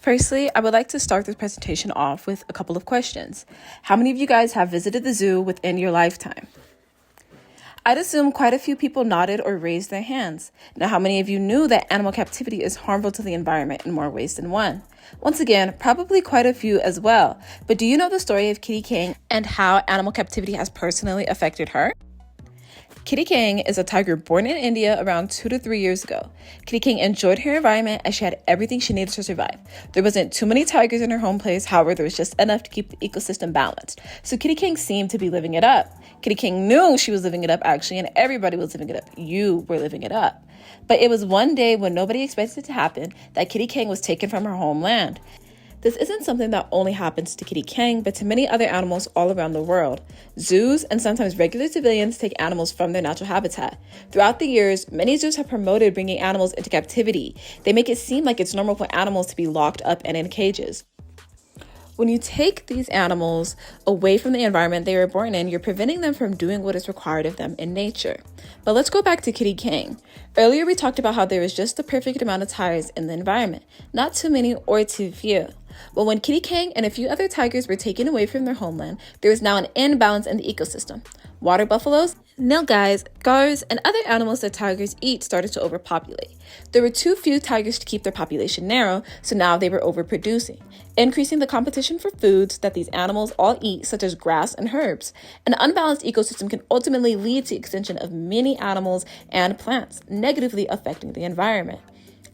Firstly, I would like to start this presentation off with a couple of questions. How many of you guys have visited the zoo within your lifetime? I'd assume quite a few people nodded or raised their hands. Now, how many of you knew that animal captivity is harmful to the environment in more ways than one? Once again, probably quite a few as well. But do you know the story of Kitty King and how animal captivity has personally affected her? Kitty King is a tiger born in India around 2 to 3 years ago. Kitty King enjoyed her environment as she had everything she needed to survive. There wasn't too many tigers in her home place, however, there was just enough to keep the ecosystem balanced. So Kitty King seemed to be living it up. Kitty King knew she was living it up, actually, and everybody was living it up. You were living it up. But it was one day when nobody expected it to happen that Kitty King was taken from her homeland. This isn't something that only happens to Kitty King, but to many other animals all around the world. Zoos and sometimes regular civilians take animals from their natural habitat. Throughout the years, many zoos have promoted bringing animals into captivity. They make it seem like it's normal for animals to be locked up and in cages. When you take these animals away from the environment they were born in, you're preventing them from doing what is required of them in nature. But let's go back to Kitty King. Earlier, we talked about how there was just the perfect amount of tigers in the environment, not too many or too few. Well, when Kitty King and a few other tigers were taken away from their homeland, there was now an imbalance in the ecosystem. Water buffaloes, nilgais, gars, and other animals that tigers eat started to overpopulate. There were too few tigers to keep their population narrow, so now they were overproducing, increasing the competition for foods that these animals all eat, such as grass and herbs. An unbalanced ecosystem can ultimately lead to extinction of many animals and plants, negatively affecting the environment.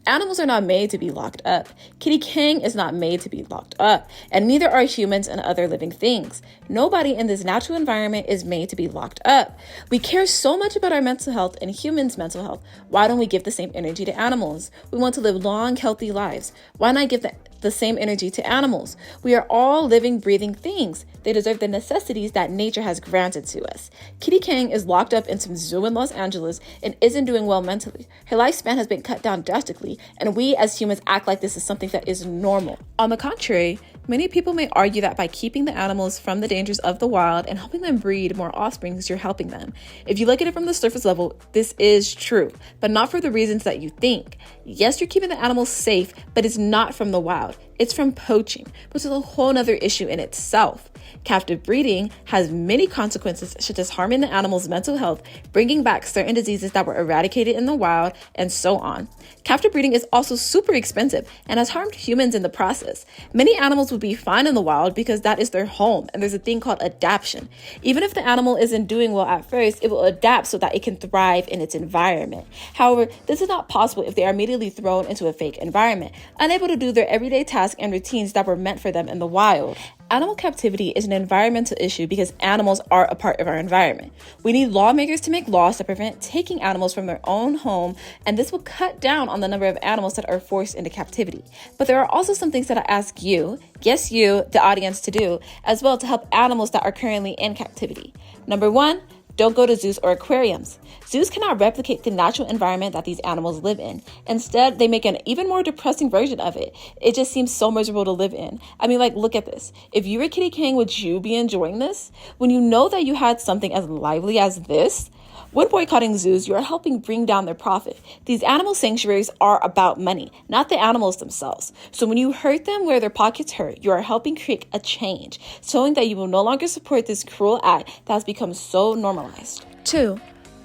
Animals are not made to be locked up. Kitty King is not made to be locked up, and neither are humans and other living things. Nobody in this natural environment is made to be locked up. We care so much about our mental health and humans' mental health. Why don't we give the same energy to animals? We want to live long, healthy lives. Why not give the same energy to animals? We are all living, breathing things. They deserve the necessities that nature has granted to us. Kitty King is locked up in some zoo in Los Angeles and isn't doing well mentally. Her lifespan has been cut down drastically, and we as humans act like this is something that is normal. On the contrary, many people may argue that by keeping the animals from the dangers of the wild and helping them breed more offspring, you're helping them. If you look at it from the surface level, this is true, but not for the reasons that you think. Yes, you're keeping the animals safe, but it's not from the wild. It's from poaching, which is a whole other issue in itself. Captive breeding has many consequences, such as harming the animal's mental health, bringing back certain diseases that were eradicated in the wild, and so on. Captive breeding is also super expensive and has harmed humans in the process. Many animals would be fine in the wild because that is their home, and there's a thing called adaptation. Even if the animal isn't doing well at first, it will adapt so that it can thrive in its environment. However, this is not possible if they are immediately thrown into a fake environment, unable to do their everyday tasks and routines that were meant for them in the wild. Animal captivity is an environmental issue because animals are a part of our environment. We need lawmakers to make laws to prevent taking animals from their own home, and this will cut down on the number of animals that are forced into captivity. But there are also some things that I ask you, yes you, the audience, to do as well to help animals that are currently in captivity. Number 1, don't go to zoos or aquariums. Zoos cannot replicate the natural environment that these animals live in. Instead, they make an even more depressing version of it. It just seems so miserable to live in. I mean, look at this. If you were Kitty King, would you be enjoying this? When you know that you had something as lively as this? When boycotting zoos, you are helping bring down their profit. These animal sanctuaries are about money, not the animals themselves. So when you hurt them where their pockets hurt, you are helping create a change, showing that you will no longer support this cruel act that has become so normalized. 2.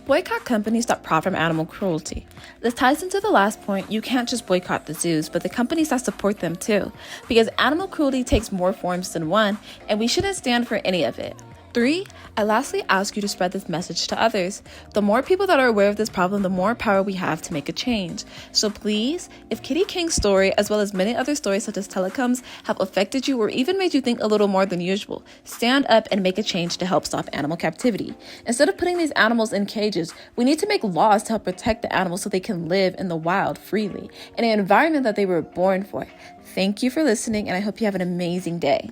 Boycott companies that profit from animal cruelty. This ties into the last point. You can't just boycott the zoos, but the companies that support them too, because animal cruelty takes more forms than one, and we shouldn't stand for any of it. 3, I lastly ask you to spread this message to others. The more people that are aware of this problem, the more power we have to make a change. So please, if Kitty King's story, as well as many other stories such as telecoms, have affected you or even made you think a little more than usual, stand up and make a change to help stop animal captivity. Instead of putting these animals in cages, we need to make laws to help protect the animals so they can live in the wild freely, in an environment that they were born for. Thank you for listening, and I hope you have an amazing day.